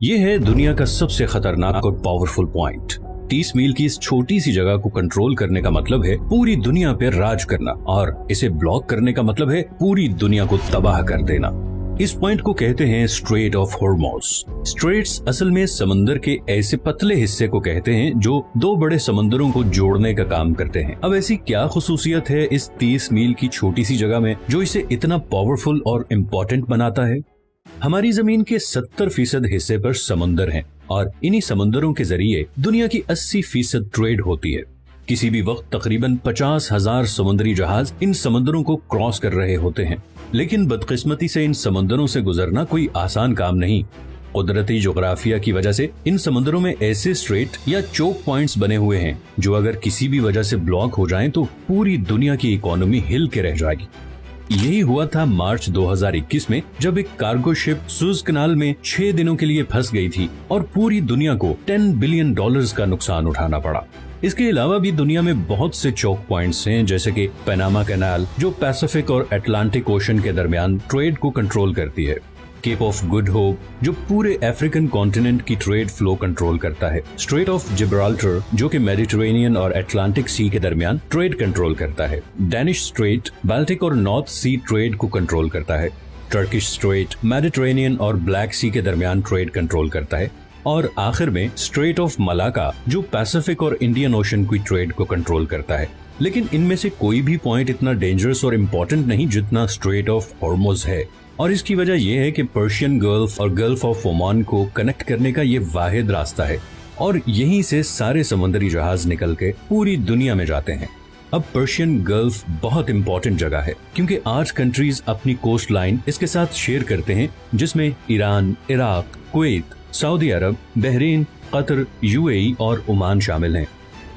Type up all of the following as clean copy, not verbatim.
ये है दुनिया का सबसे खतरनाक और पावरफुल पॉइंट। 30 मील की इस छोटी सी जगह को कंट्रोल करने का मतलब है पूरी दुनिया पे राज करना, और इसे ब्लॉक करने का मतलब है पूरी दुनिया को तबाह कर देना। इस पॉइंट को कहते हैं स्ट्रेट ऑफ हॉर्मुज़। स्ट्रेट्स असल में समंदर के ऐसे पतले हिस्से को कहते हैं जो दो बड़े समंदरों को जोड़ने का काम करते हैं। अब ऐसी क्या खुसूसियत है इस 30 मील की छोटी सी जगह में जो इसे इतना पावरफुल और इम्पोर्टेंट बनाता है? हमारी जमीन के 70% हिस्से पर समंदर हैं, और इन्हीं समंदरों के जरिए दुनिया की 80% ट्रेड होती है। किसी भी वक्त तकरीबन 50,000 समुद्री जहाज इन समंदरों को क्रॉस कर रहे होते हैं। लेकिन बदकिस्मती से इन समंदरों से गुजरना कोई आसान काम नहीं। कुदरती जोग्राफिया की वजह से इन समंदरों में ऐसे स्ट्रेट या चोक पॉइंट्स बने हुए हैं जो अगर किसी भी वजह से ब्लॉक हो जाएं तो पूरी दुनिया की इकोनॉमी हिल के रह जाएगी। यही हुआ था मार्च 2021 में, जब एक कार्गो शिप सुएज कनाल में 6 दिनों के लिए फंस गई थी और पूरी दुनिया को $10 बिलियन का नुकसान उठाना पड़ा। इसके अलावा भी दुनिया में बहुत से चोक पॉइंट्स हैं, जैसे कि पनामा कैनाल जो पैसिफिक और अटलांटिक ओशन के दरमियान ट्रेड को कंट्रोल करती है, केप ऑफ गुड होप जो पूरे अफ्रीकन कॉन्टिनेंट की ट्रेड फ्लो कंट्रोल करता है, स्ट्रेट ऑफ जिब्राल्टर जो कि मेडिटेरेनियन और अटलांटिक सी के दरमियान ट्रेड कंट्रोल करता है, डैनिश स्ट्रेट बाल्टिक और नॉर्थ सी ट्रेड को कंट्रोल करता है, टर्किश स्ट्रेट मेडिटेरेनियन और ब्लैक सी के दरमियान ट्रेड कंट्रोल करता है, और आखिर में स्ट्रेट ऑफ मलाका जो पैसिफिक और इंडियन ओशन की ट्रेड को कंट्रोल करता है। लेकिन इनमें से कोई भी पॉइंट इतना डेंजरस और इम्पोर्टेंट नहीं जितना स्ट्रेट ऑफ हॉर्मुज़ है, और इसकी वजह यह है कि पर्शियन गल्फ और गल्फ ऑफ ओमान को कनेक्ट करने का ये वाहिद रास्ता है, और यहीं से सारे समुद्री जहाज निकल के पूरी दुनिया में जाते हैं। अब पर्शियन गल्फ बहुत इम्पोर्टेंट जगह है क्योंकि 8 कंट्रीज अपनी कोस्ट लाइन इसके साथ शेयर करते हैं, जिसमें ईरान, इराक, कुवैत, सऊदी अरब, बहरीन, कतर, यूएई और ओमान शामिल हैं।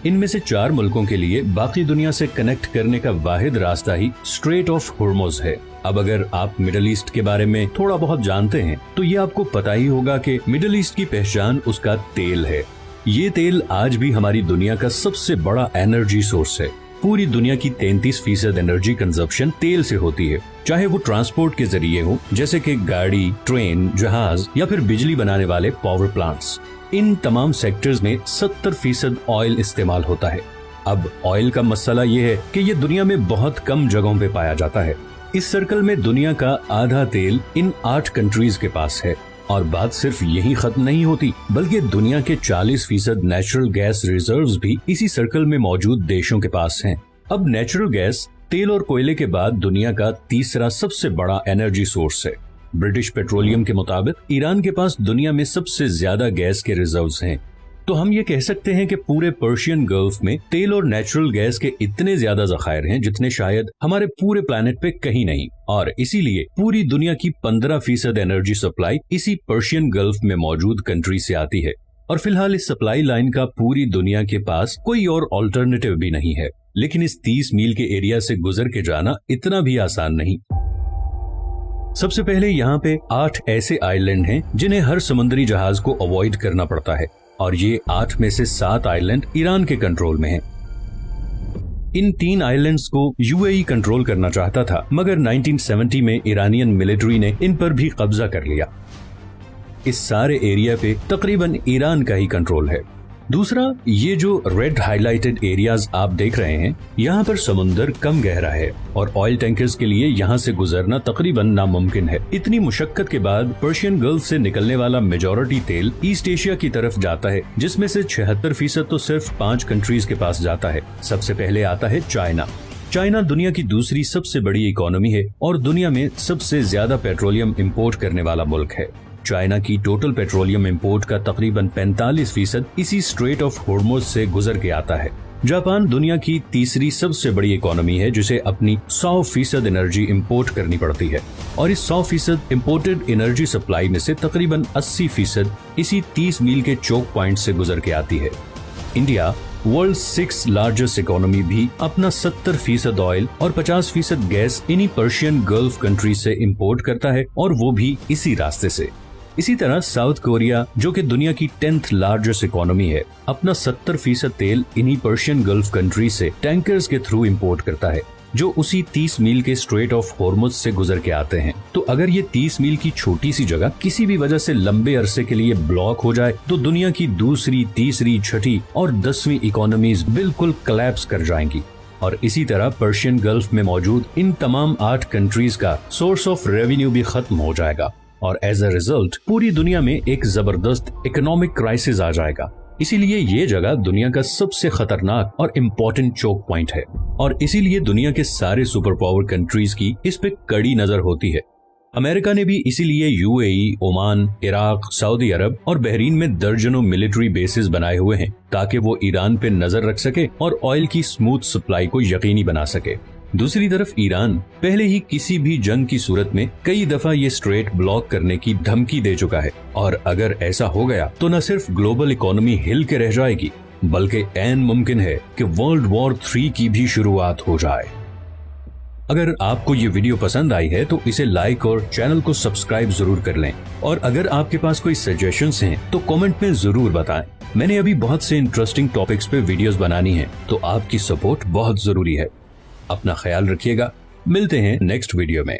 इनमें से 4 मुल्कों के लिए बाकी दुनिया से कनेक्ट करने का वाहिद रास्ता ही स्ट्रेट ऑफ हॉर्मुज़ है। अब अगर आप मिडिल ईस्ट के बारे में थोड़ा बहुत जानते हैं तो ये आपको पता ही होगा कि मिडिल ईस्ट की पहचान उसका तेल है। ये तेल आज भी हमारी दुनिया का सबसे बड़ा एनर्जी सोर्स है। पूरी दुनिया की 33% एनर्जी कंजप्शन तेल से होती है, चाहे वो ट्रांसपोर्ट के जरिए हो जैसे कि गाड़ी, ट्रेन, जहाज या फिर बिजली बनाने वाले पावर प्लांट्स। इन तमाम सेक्टर्स में 70% ऑयल इस्तेमाल होता है। अब ऑयल का मसला ये है कि ये दुनिया में बहुत कम जगहों पे पाया जाता है। इस सर्कल में दुनिया का आधा तेल इन 8 कंट्रीज के पास है, और बात सिर्फ यही खत्म नहीं होती, बल्कि दुनिया के 40% नेचुरल गैस रिजर्व्स भी इसी सर्कल में मौजूद देशों के पास हैं। अब नेचुरल गैस तेल और कोयले के बाद दुनिया का तीसरा सबसे बड़ा एनर्जी सोर्स है। ब्रिटिश पेट्रोलियम के मुताबिक ईरान के पास दुनिया में सबसे ज्यादा गैस के रिजर्व्स हैं। तो हम ये कह सकते हैं कि पूरे पर्शियन गल्फ में तेल और नेचुरल गैस के इतने ज्यादा जखायर हैं जितने शायद हमारे पूरे प्लेनेट पे कहीं नहीं, और इसीलिए पूरी दुनिया की 15% एनर्जी सप्लाई इसी पर्शियन गल्फ में मौजूद कंट्री से आती है। और फिलहाल इस सप्लाई लाइन का पूरी दुनिया के पास कोई और ऑल्टरनेटिव भी नहीं है। लेकिन इस 30 मील के एरिया से गुजर के जाना इतना भी आसान नहीं। सबसे पहले यहाँ पे 8 ऐसे आइलैंड हैं जिन्हें हर समुद्री जहाज को अवॉइड करना पड़ता है, और ये 8 में से 7 आइलैंड ईरान के कंट्रोल में हैं। इन 3 आइलैंड्स को यूएई कंट्रोल करना चाहता था, मगर 1970 में ईरानियन मिलिट्री ने इन पर भी कब्जा कर लिया। इस सारे एरिया पे तकरीबन ईरान का ही कंट्रोल है। दूसरा, ये जो रेड हाईलाइटेड एरियाज आप देख रहे हैं, यहाँ पर समुंदर कम गहरा है और ऑयल टैंकर्स के लिए यहाँ से गुजरना तकरीबन नामुमकिन है। इतनी मुशक्कत के बाद पर्शियन गल्फ से निकलने वाला मेजॉरिटी तेल ईस्ट एशिया की तरफ जाता है, जिसमें से 76% तो सिर्फ 5 कंट्रीज के पास जाता है। सबसे पहले आता है चाइना। चाइना दुनिया की दूसरी सबसे बड़ी इकोनॉमी है और दुनिया में सबसे ज्यादा पेट्रोलियम इम्पोर्ट करने वाला मुल्क है। चाइना की टोटल पेट्रोलियम इंपोर्ट का तकरीबन 45% इसी स्ट्रेट ऑफ हॉर्मुज़ से गुजर के आता है। जापान दुनिया की तीसरी सबसे बड़ी इकोनॉमी है जिसे अपनी 100% एनर्जी इंपोर्ट करनी पड़ती है, और इस 100% इम्पोर्टेड एनर्जी सप्लाई में से तकरीबन 80% इसी 30 मील के चोक पॉइंट से गुजर के आती है। इंडिया, वर्ल्ड 6 लार्जेस्ट इकोनॉमी, भी अपना 70% ऑयल और 50% गैस इन्हीं पर्शियन गल्फ कंट्री से इंपोर्ट करता है, और वो भी इसी रास्ते से। इसी तरह साउथ कोरिया, जो कि दुनिया की 10th लार्जेस्ट इकोनॉमी है, अपना 70% तेल इन्हीं पर्शियन गल्फ कंट्री से टैंकर्स के थ्रू इंपोर्ट करता है। जो उसी 30 मील के स्ट्रेट ऑफ हॉर्मुज से गुजर के आते हैं। तो अगर ये 30 मील की छोटी सी जगह किसी भी वजह से लंबे अरसे के लिए ब्लॉक हो जाए तो दुनिया की दूसरी, तीसरी, छठी और 10वीं इकोनॉमीज बिल्कुल कोलैप्स कर जाएंगी। और इसी तरह पर्शियन गल्फ में मौजूद इन तमाम 8 कंट्रीज का सोर्स ऑफ रेवेन्यू भी खत्म हो जाएगा और एज अ रिजल्ट पूरी दुनिया में एक जबरदस्त इकोनॉमिक क्राइसिस आ जाएगा। इसीलिए ये जगह दुनिया का सबसे खतरनाक और इम्पोर्टेंट चोक पॉइंट है और इसीलिए दुनिया के सारे सुपर पावर कंट्रीज की इस पे कड़ी नजर होती है। अमेरिका ने भी इसीलिए यूएई, ओमान, इराक, सऊदी अरब और बहरीन में दर्जनों मिलिट्री बेसिस बनाए हुए हैं ताकि वो ईरान पे नजर रख सके और ऑयल की स्मूथ सप्लाई को यकीनी बना सके। दूसरी तरफ ईरान पहले ही किसी भी जंग की सूरत में कई दफा ये स्ट्रेट ब्लॉक करने की धमकी दे चुका है और अगर ऐसा हो गया तो न सिर्फ ग्लोबल इकोनॉमी हिल के रह जाएगी बल्कि ऐन मुमकिन है कि वर्ल्ड वॉर 3 की भी शुरुआत हो जाए। अगर आपको ये वीडियो पसंद आई है तो इसे लाइक और चैनल को सब्सक्राइब जरूर कर लें और अगर आपके पास कोई सजेशंस हैं तो कमेंट में जरूर बताएं। मैंने अभी बहुत से इंटरेस्टिंग टॉपिक्स पे वीडियोस बनानी है तो आपकी सपोर्ट बहुत जरूरी है। अपना ख्याल रखिएगा, मिलते हैं नेक्स्ट वीडियो में।